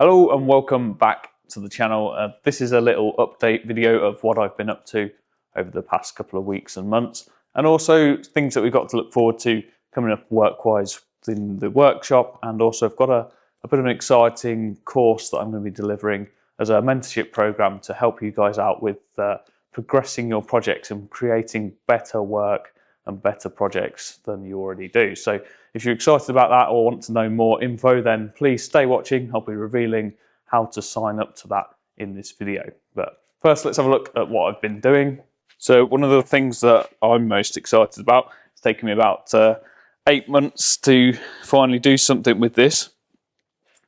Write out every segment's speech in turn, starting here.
Hello and welcome back to the channel. This is a little update video of what I've been up to over the past couple of weeks and months, and also things that we've got to look forward to coming up work-wise in the workshop. And also I've got a bit of an exciting course that I'm going to be delivering as a mentorship program to help you guys out with progressing your projects and creating better work and better projects than you already do. So if you're excited about that or want to know more info, then please stay watching. I'll be revealing how to sign up to that in this video. But first, let's have a look at what I've been doing. So one of the things that I'm most excited about, it's taken me about 8 months to finally do something with this,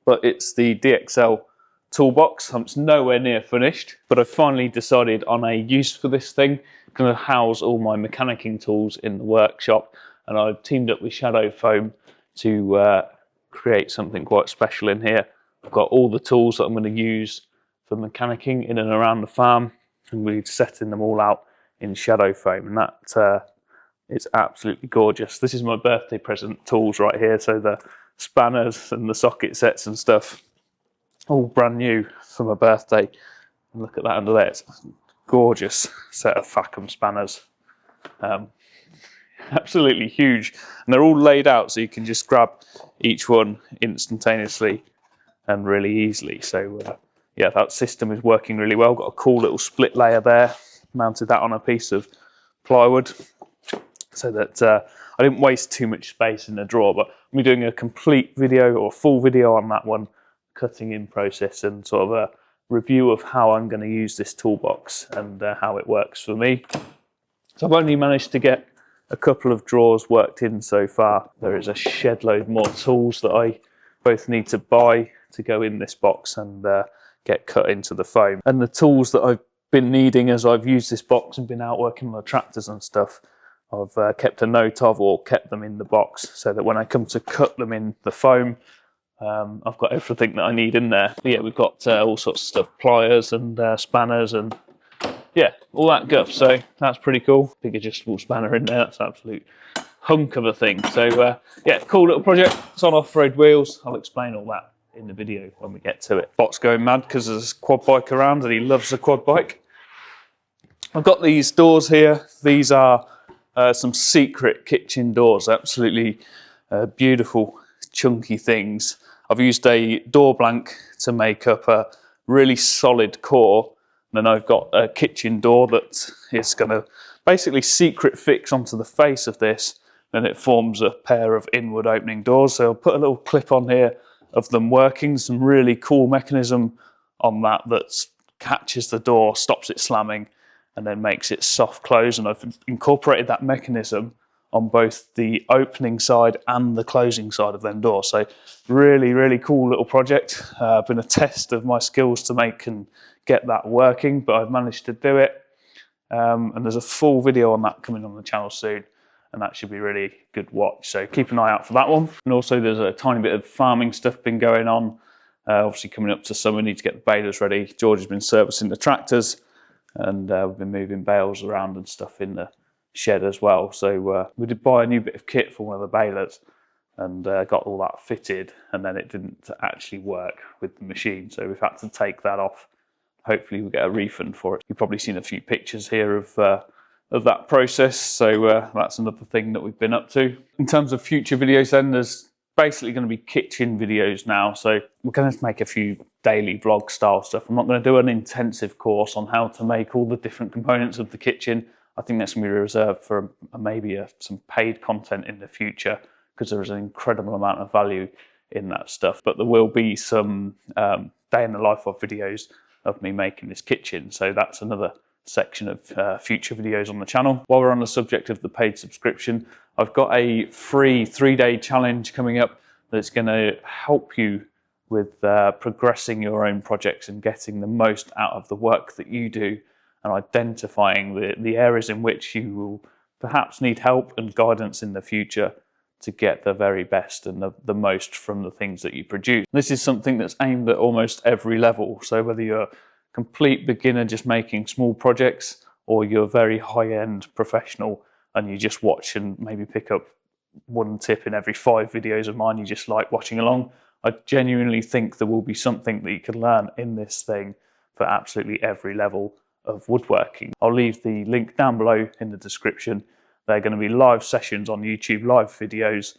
but it's the DXL toolbox. It's nowhere near finished, but I've finally decided on a use for this thing. I'm going to house all my mechanicking tools in the workshop, and I've teamed up with Shadow Foam to create something quite special in here. I've got all the tools that I'm going to use for mechanicking in and around the farm, and we're setting them all out in Shadow Foam, and that is absolutely gorgeous. This is my birthday present tools right here, so the spanners and the socket sets and stuff, all brand new for my birthday. And look at that under there, it's a gorgeous set of Facom spanners. Absolutely huge, and they're all laid out so you can just grab each one instantaneously and really easily. So yeah, that system is working really well. Got a cool little split layer there, mounted that on a piece of plywood so that I didn't waste too much space in the drawer. But I'm doing a complete video or full video on that one, cutting in process and sort of a review of how I'm going to use this toolbox and how it works for me. So I've only managed to get a couple of drawers worked in so far. There is a shed load more tools that I both need to buy to go in this box and get cut into the foam. And the tools that I've been needing as I've used this box and been out working on the tractors and stuff, I've kept a note of or kept them in the box so that when I come to cut them in the foam, I've got everything that I need in there. But yeah, we've got all sorts of stuff, pliers and spanners and yeah, all that guff. So that's pretty cool. Big adjustable spanner in there. That's an absolute hunk of a thing. So yeah, cool little project. It's on off-road wheels. I'll explain all that in the video when we get to it. Bot's going mad because there's a quad bike around and he loves a quad bike. I've got these doors here. These are some secret kitchen doors. Absolutely beautiful, chunky things. I've used a door blank to make up a really solid core. And then I've got a kitchen door that is going to basically secret fix onto the face of this. Then it forms a pair of inward opening doors. So I'll put a little clip on here of them working. Some really cool mechanism on that catches the door, stops it slamming, and then makes it soft close. And I've incorporated that mechanism on both the opening side and the closing side of them doors. So really, really cool little project. Been a test of my skills to make and get that working, but I've managed to do it. And there's a full video on that coming on the channel soon, and that should be really good watch. So keep an eye out for that one. And also there's a tiny bit of farming stuff been going on. Obviously coming up to summer, need to get the balers ready. George has been servicing the tractors, and we've been moving bales around and stuff in the shed as well. So we did buy a new bit of kit for one of the balers and got all that fitted, and then it didn't actually work with the machine. So we've had to take that off. Hopefully we'll get a refund for it. You've probably seen a few pictures here of that process. So that's another thing that we've been up to. In terms of future videos then, there's basically going to be kitchen videos now. So we're going to make a few daily vlog style stuff. I'm not going to do an intensive course on how to make all the different components of the kitchen. I think that's going to be reserved for maybe some paid content in the future, because there is an incredible amount of value in that stuff. But there will be some day in the life of videos of me making this kitchen. So that's another section of future videos on the channel. While we're on the subject of the paid subscription, I've got a free 3-day challenge coming up that's going to help you with progressing your own projects and getting the most out of the work that you do, and identifying the areas in which you will perhaps need help and guidance in the future to get the very best and the most from the things that you produce. This is something that's aimed at almost every level. So whether you're a complete beginner just making small projects, or you're a very high-end professional and you just watch and maybe pick up one tip in every 5 videos of mine, you just like watching along, I genuinely think there will be something that you can learn in this thing for absolutely every level of woodworking. I'll leave the link down below in the description. They're going to be live sessions on YouTube, live videos.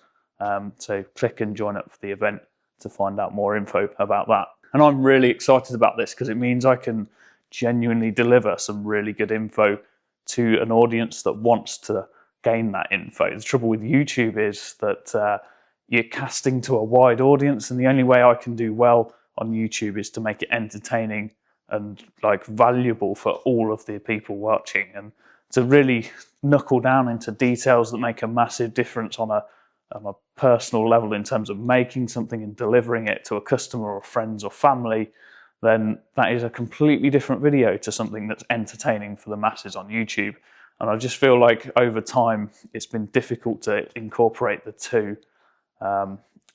So click and join up for the event to find out more info about that. And I'm really excited about this because it means I can genuinely deliver some really good info to an audience that wants to gain that info. The trouble with YouTube is that you're casting to a wide audience, and the only way I can do well on YouTube is to make it entertaining and like valuable for all of the people watching, and to really knuckle down into details that make a massive difference on a personal level in terms of making something and delivering it to a customer or friends or family. Then that is a completely different video to something that's entertaining for the masses on YouTube. And I just feel like over time it's been difficult to incorporate the two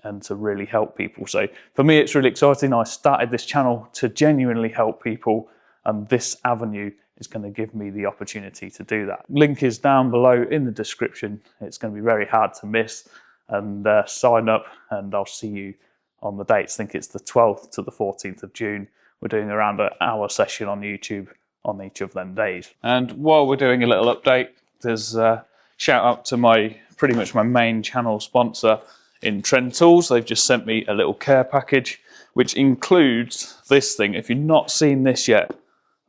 and to really help people. So for me, it's really exciting. I started this channel to genuinely help people, and this avenue is going to give me the opportunity to do that. Link is down below in the description. It's going to be very hard to miss, and sign up, and I'll see you on the dates. I think it's the 12th to the 14th of June. We're doing around an hour session on YouTube on each of them days. And while we're doing a little update, there's a shout out to pretty much my main channel sponsor in Trend Tools. They've just sent me a little care package, which includes this thing. If you've not seen this yet, it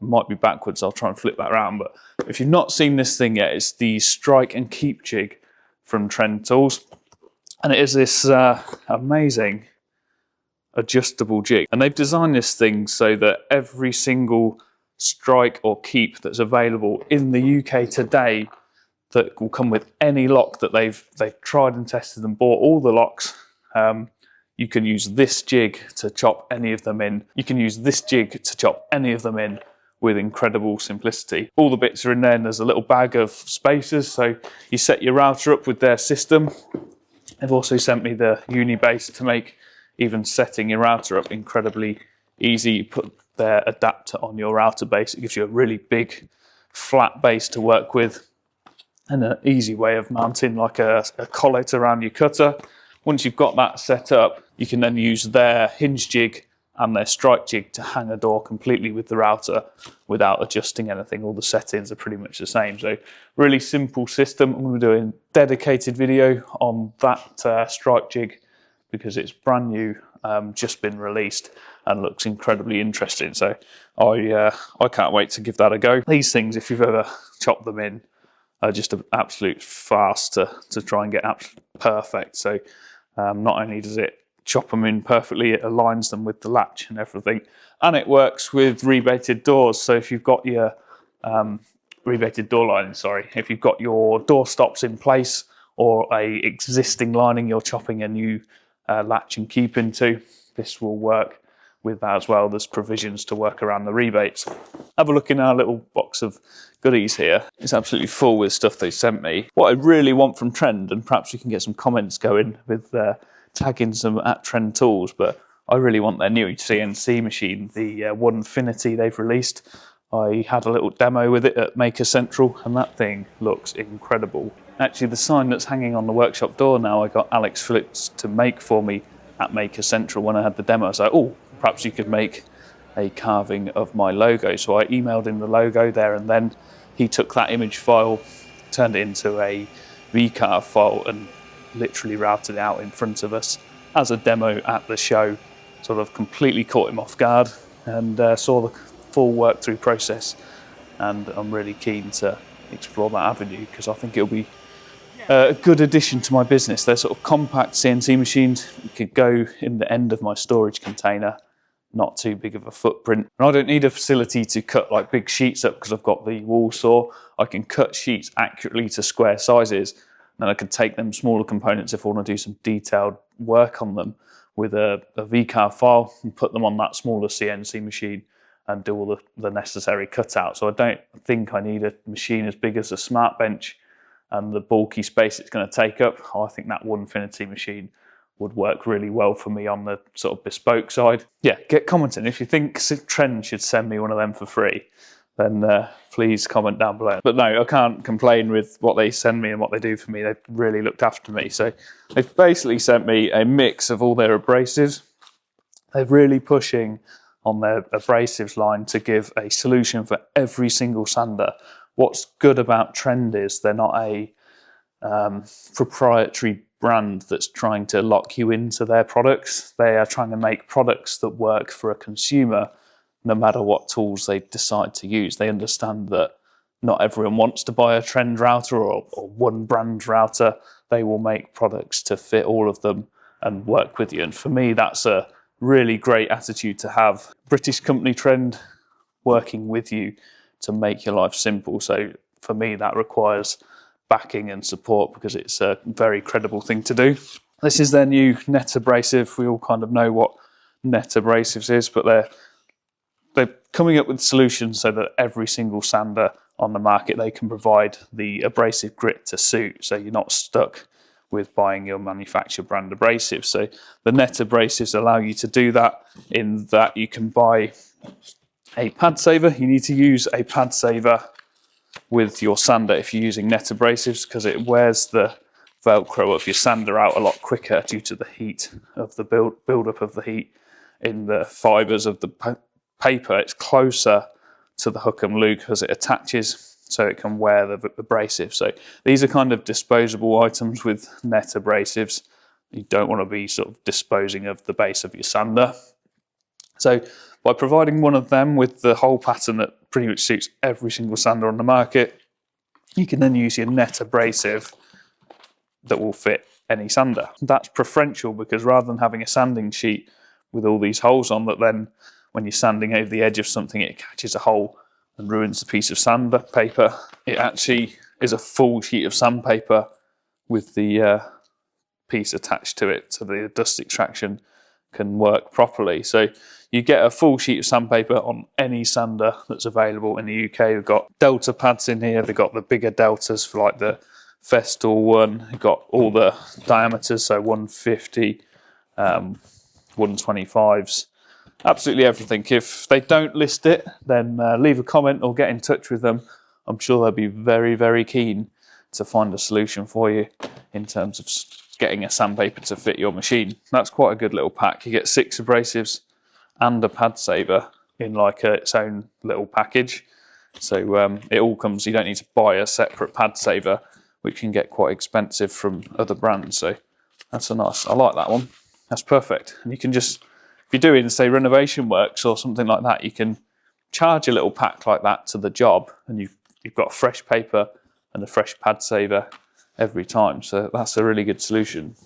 might be backwards, I'll try and flip that around, but if you've not seen this thing yet, it's the Strike and Keep jig from Trend Tools. And it is this amazing adjustable jig. And they've designed this thing so that every single strike or keep that's available in the UK today that will come with any lock that they've tried and tested and bought all the locks, you can use this jig to chop any of them in. You can use this jig to chop any of them in with incredible simplicity. All the bits are in there, and there's a little bag of spacers, so you set your router up with their system. They've also sent me the uni base to make even setting your router up incredibly easy. You put their adapter on your router base. It gives you a really big flat base to work with, and an easy way of mounting like a collet around your cutter. Once you've got that set up, you can then use their hinge jig and their strike jig to hang a door completely with the router without adjusting anything. All the settings are pretty much the same. So really simple system. I'm going to do a dedicated video on that strike jig because it's brand new, just been released and looks incredibly interesting. So I can't wait to give that a go. These things, if you've ever chopped them in, are just an absolute farce to try and get perfect. So not only does it chop them in perfectly, it aligns them with the latch and everything, and it works with rebated doors. So if you've got your rebated door lining, if you've got your door stops in place or a existing lining you're chopping a new latch and keep into, this will work with that as well. There's provisions to work around the rebates. Have a look in our little box of goodies here. It's absolutely full with stuff they sent me. What I really want from Trend, and perhaps we can get some comments going with tagging some at Trend Tools, but I really want their new CNC machine, the Woodfinity they've released. I had a little demo with it at Maker Central, and that thing looks incredible. Actually, the sign that's hanging on the workshop door now, I got Alex Phillips to make for me at Maker Central when I had the demo. I was like, oh, perhaps you could make a carving of my logo. So I emailed him the logo there, and then he took that image file, turned it into a VCarve file, and literally routed it out in front of us as a demo at the show. Sort of completely caught him off guard, and saw the full work through process. And I'm really keen to explore that avenue because I think it'll be a good addition to my business. They're sort of compact CNC machines. It could go in the end of my storage container, not too big of a footprint. And I don't need a facility to cut like big sheets up because I've got the wall saw. I can cut sheets accurately to square sizes, and I can take them smaller components if I want to do some detailed work on them with a VCarve file and put them on that smaller CNC machine and do all the necessary cutouts. So I don't think I need a machine as big as a Smart Bench and the bulky space it's going to take up. I think that Woodfinity machine would work really well for me on the sort of bespoke side. Yeah, get commenting. If you think Trend should send me one of them for free, then please comment down below. But no, I can't complain with what they send me and what they do for me. They've really looked after me. So they've basically sent me a mix of all their abrasives. They're really pushing on their abrasives line to give a solution for every single sander. What's good about Trend is they're not a proprietary brand that's trying to lock you into their products. They are trying to make products that work for a consumer no matter what tools they decide to use. They understand that not everyone wants to buy a Trend router or one brand router. They will make products to fit all of them and work with you. And for me, that's a really great attitude to have. British company Trend working with you to make your life simple. So for me, that requires backing and support because it's a very credible thing to do. This is their new net abrasive. We all kind of know what net abrasives is, but they're coming up with solutions so that every single sander on the market, they can provide the abrasive grit to suit, so you're not stuck with buying your manufacturer brand abrasive. So the net abrasives allow you to do that, in that you can buy a pad saver. You need to use a pad saver with your sander if you're using net abrasives, because it wears the Velcro of your sander out a lot quicker due to the heat of the build-up of the heat in the fibres of the paper. It's closer to the hook and loop as it attaches, so it can wear the abrasive. So these are kind of disposable items with net abrasives. You don't want to be sort of disposing of the base of your sander. So by providing one of them with the whole pattern that pretty much suits every single sander on the market, you can then use your net abrasive that will fit any sander. That's preferential because rather than having a sanding sheet with all these holes on that then when you're sanding over the edge of something it catches a hole and ruins the piece of sandpaper, it actually is a full sheet of sandpaper with the piece attached to it, so the dust extraction can work properly. So you get a full sheet of sandpaper on any sander that's available in the UK. We've got Delta pads in here. They've got the bigger Deltas for like the Festool one. You've got all the diameters, so 150, 125s, absolutely everything. If they don't list it, then leave a comment or get in touch with them. I'm sure they'll be very, very keen to find a solution for you in terms of getting a sandpaper to fit your machine. That's quite a good little pack. You get 6 abrasives and a pad saver in like its own little package. So it all comes, you don't need to buy a separate pad saver, which can get quite expensive from other brands. So that's a nice, I like that one. That's perfect. And you can just, if you're doing, say, renovation works or something like that, you can charge a little pack like that to the job, and you've got fresh paper and a fresh pad saver every time. So that's a really good solution.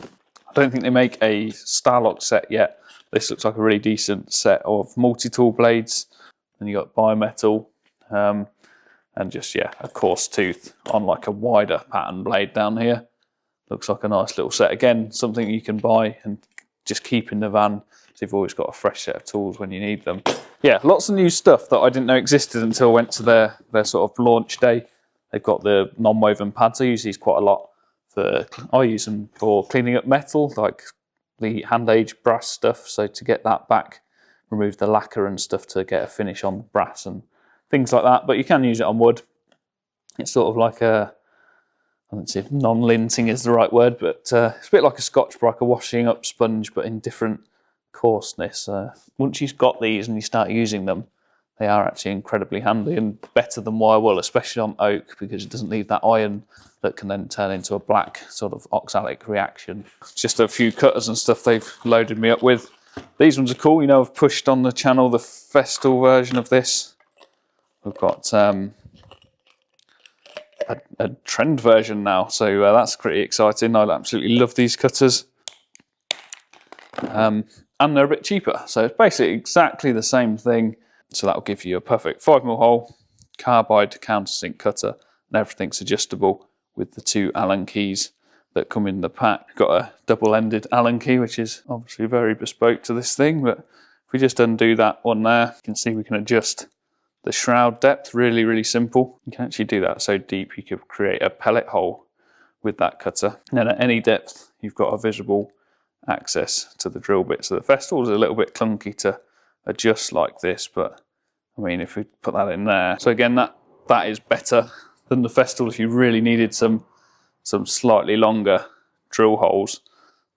I don't think they make a Starlock set yet. This looks like a really decent set of multi-tool blades. And you got bimetal and just, yeah, a coarse tooth on like a wider pattern blade down here. Looks like a nice little set. Again, something you can buy and just keep in the van, so you've always got a fresh set of tools when you need them. Yeah, lots of new stuff that I didn't know existed until I went to their sort of launch day. They've got the non-woven pads. I use these quite a lot. I use them for cleaning up metal, like the hand-aged brass stuff. So to get that back, remove the lacquer and stuff to get a finish on brass and things like that. But you can use it on wood. It's sort of like a, I don't see if non-linting is the right word, but it's a bit like a Scotch-Brite, a washing up sponge, but in different coarseness. Once you've got these and you start using them, they are actually incredibly handy and better than wire wool, especially on oak, because it doesn't leave that iron that can then turn into a black sort of oxalic reaction. Just a few cutters and stuff they've loaded me up with. These ones are cool. You know, I've pushed on the channel the Festool version of this. We've got a Trend version now, so that's pretty exciting. I absolutely love these cutters. And they're a bit cheaper, so it's basically exactly the same thing. So that will give you a perfect 5mm hole, carbide countersink cutter, and everything's adjustable with the 2 Allen keys that come in the pack. Got a double-ended Allen key, which is obviously very bespoke to this thing, but if we just undo that one there, you can see we can adjust the shroud depth. Really, really simple. You can actually do that so deep you could create a pellet hole with that cutter. And then at any depth, you've got a visible access to the drill bit. So the Festool is a little bit clunky to adjust like this, but I mean, if we put that in there. So again, that is better than the Festool. If you really needed some slightly longer drill holes,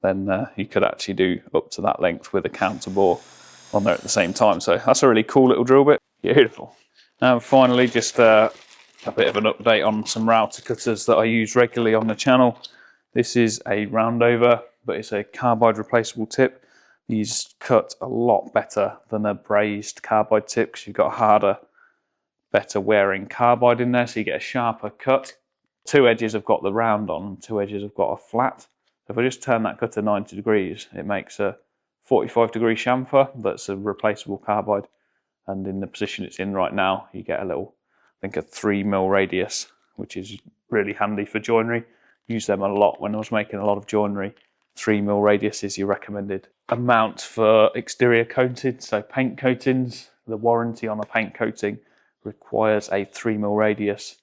then you could actually do up to that length with a counter bore. on there at the same time. So that's a really cool little drill bit. Beautiful. Now finally, just a bit of an update on some router cutters that I use regularly on the channel. This is a roundover, but it's a carbide replaceable tip. These cut a lot better than a brazed carbide tip because you've got a harder, better wearing carbide in there, so you get a sharper cut. Two edges have got the round on, two edges have got a flat. If I just turn that cutter 90 degrees, it makes a 45-degree chamfer that's a replaceable carbide. And in the position it's in right now, you get a little, I think a 3mm radius, which is really handy for joinery. Use them a lot when I was making a lot of joinery. 3mm radius is your recommended amount for exterior coating. So paint coatings, the warranty on a paint coating requires a 3mm radius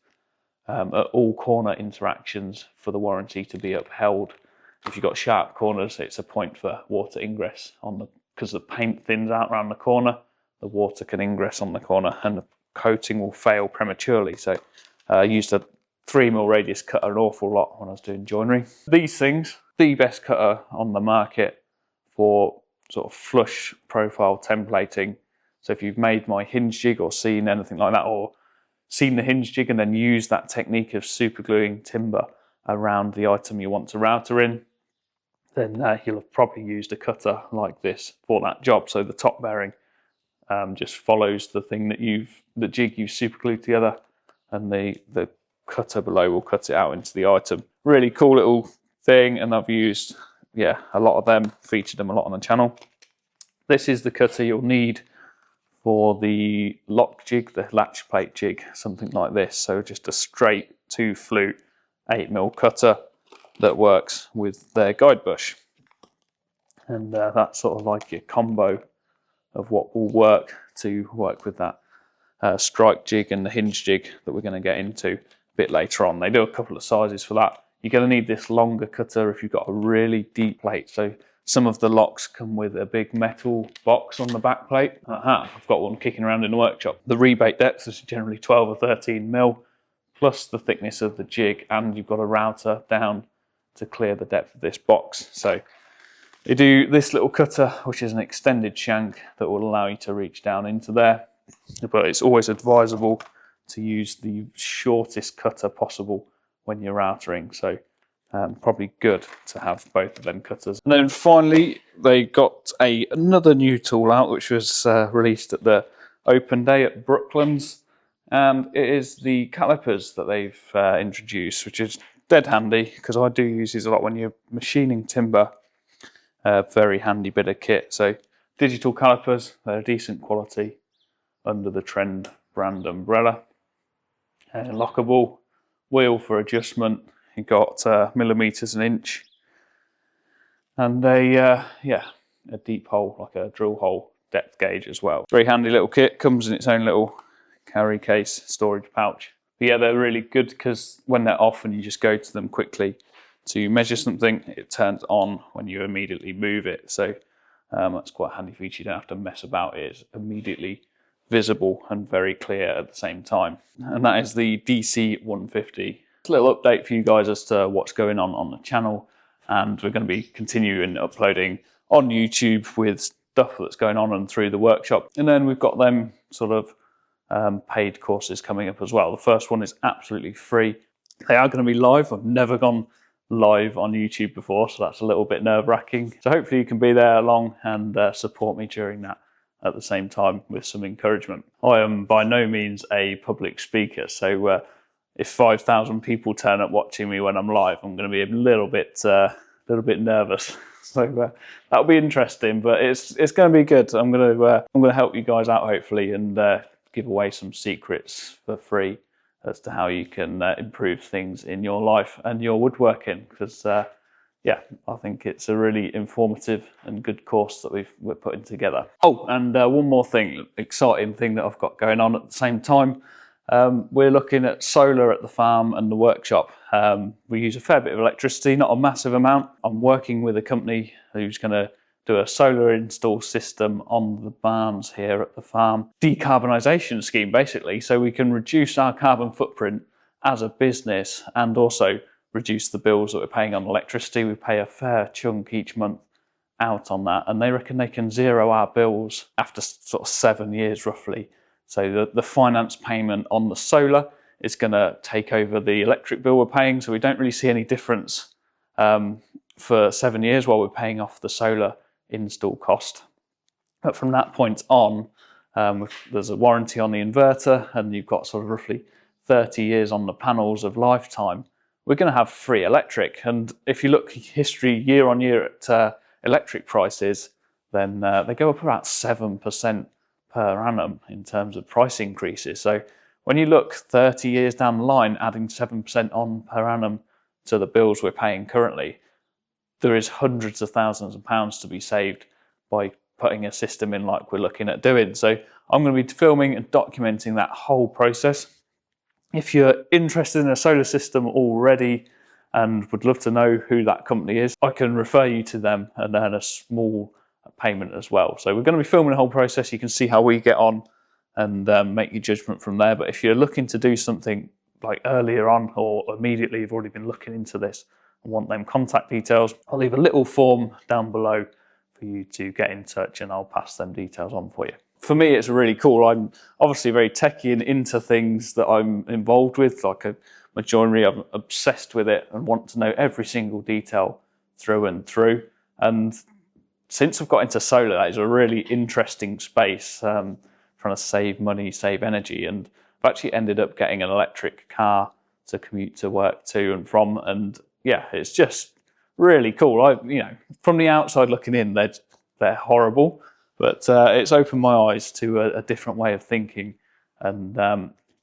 at all corner interactions for the warranty to be upheld. If you've got sharp corners, it's a point for water ingress on the, because the paint thins out around the corner, the water can ingress on the corner and the coating will fail prematurely. So I used a 3mm radius cutter an awful lot when I was doing joinery. These things, the best cutter on the market for sort of flush profile templating. So if you've made my hinge jig or seen anything like that, or seen the hinge jig and then use that technique of super gluing timber around the item you want to router in, then you'll have probably used a cutter like this for that job. So the top bearing just follows the thing that the jig you've super glued together, and the cutter below will cut it out into the item. Really cool little thing, and I've used, yeah, a lot of them, featured them a lot on the channel. This is the cutter you'll need for the lock jig, the latch plate jig, something like this. So just a straight 2-flute 8mm cutter that works with their guide bush. And that's sort of like your combo of what will work to work with that strike jig and the hinge jig that we're going to get into a bit later on. They do a couple of sizes for that. You're going to need this longer cutter if you've got a really deep plate. So some of the locks come with a big metal box on the back plate. I've got one kicking around in the workshop. The rebate depth is generally 12 or 13mm, plus the thickness of the jig, and you've got a router down to clear the depth of this box. So they do this little cutter, which is an extended shank that will allow you to reach down into there. But it's always advisable to use the shortest cutter possible when you're routering. So probably good to have both of them cutters. And then finally, they got another new tool out, which was released at the open day at Brooklands. And it is the calipers that they've introduced, which is dead handy because I do use these a lot when you're machining timber. Very handy bit of kit. So digital calipers, they're decent quality under the Trend brand umbrella. Lockable wheel for adjustment. You got millimeters an inch, and a deep hole, like a drill hole depth gauge as well. Very handy little kit. Comes in its own little carry case storage pouch. But yeah, they're really good because when they're off and you just go to them quickly to measure something, it turns on when you immediately move it. So that's quite a handy feature. You don't have to mess about. It's immediately visible and very clear at the same time. And that is the DC 150. A little update for you guys as to what's going on the channel, and we're going to be continuing uploading on YouTube with stuff that's going on and through the workshop. And then we've got them sort of paid courses coming up as well. The first one is absolutely free. They are going to be live. I've never gone live on YouTube before, so that's a little bit nerve-wracking. So hopefully you can be there along and support me during that at the same time with some encouragement. I am by no means a public speaker, so if 5,000 people turn up watching me when I'm live, I'm going to be a little bit nervous. So that'll be interesting, but it's going to be good. I'm going to help you guys out hopefully, and give away some secrets for free as to how you can improve things in your life and your woodworking. Because yeah, I think it's a really informative and good course that we're putting together. Oh, and one more thing, exciting thing that I've got going on at the same time. We're looking at solar at the farm and the workshop. We use a fair bit of electricity, not a massive amount. I'm working with a company who's going to do a solar install system on the barns here at the farm. Decarbonisation scheme, basically, so we can reduce our carbon footprint as a business and also reduce the bills that we're paying on electricity. We pay a fair chunk each month out on that, and they reckon they can zero our bills after sort of 7 years roughly. So the finance payment on the solar is going to take over the electric bill we're paying, so we don't really see any difference for 7 years while we're paying off the solar install cost. But from that point on, there's a warranty on the inverter, and you've got sort of roughly 30 years on the panels of lifetime. We're going to have free electric, and if you look history year on year at electric prices, then they go up about 7% per annum in terms of price increases. So when you look 30 years down the line, adding 7% on per annum to the bills we're paying currently, there is hundreds of thousands of pounds to be saved by putting a system in like we're looking at doing. So I'm going to be filming and documenting that whole process. If you're interested in a solar system already and would love to know who that company is, I can refer you to them and earn a small payment as well. So we're going to be filming the whole process. You can see how we get on and make your judgment from there. But if you're looking to do something like earlier on or immediately, you've already been looking into this and want them contact details, I'll leave a little form down below for you to get in touch, and I'll pass them details on for you. For me, it's really cool. I'm obviously very techie and into things that I'm involved with, like my joinery. I'm obsessed with it and want to know every single detail through and through. And since I've got into solar, that is a really interesting space, trying to save money, save energy. And I've actually ended up getting an electric car to commute to work to and from. And yeah, it's just really cool. From the outside looking in, they're horrible. But it's opened my eyes to a different way of thinking, and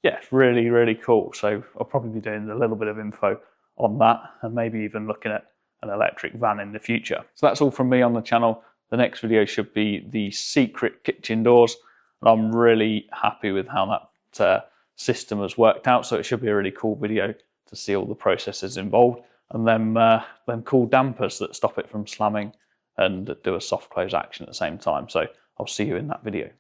yeah, really, really cool. So I'll probably be doing a little bit of info on that, and maybe even looking at an electric van in the future. So that's all from me on the channel. The next video should be the secret kitchen doors, and I'm really happy with how that system has worked out. So it should be a really cool video to see all the processes involved, and then cool dampers that stop it from slamming and do a soft close action at the same time. So I'll see you in that video.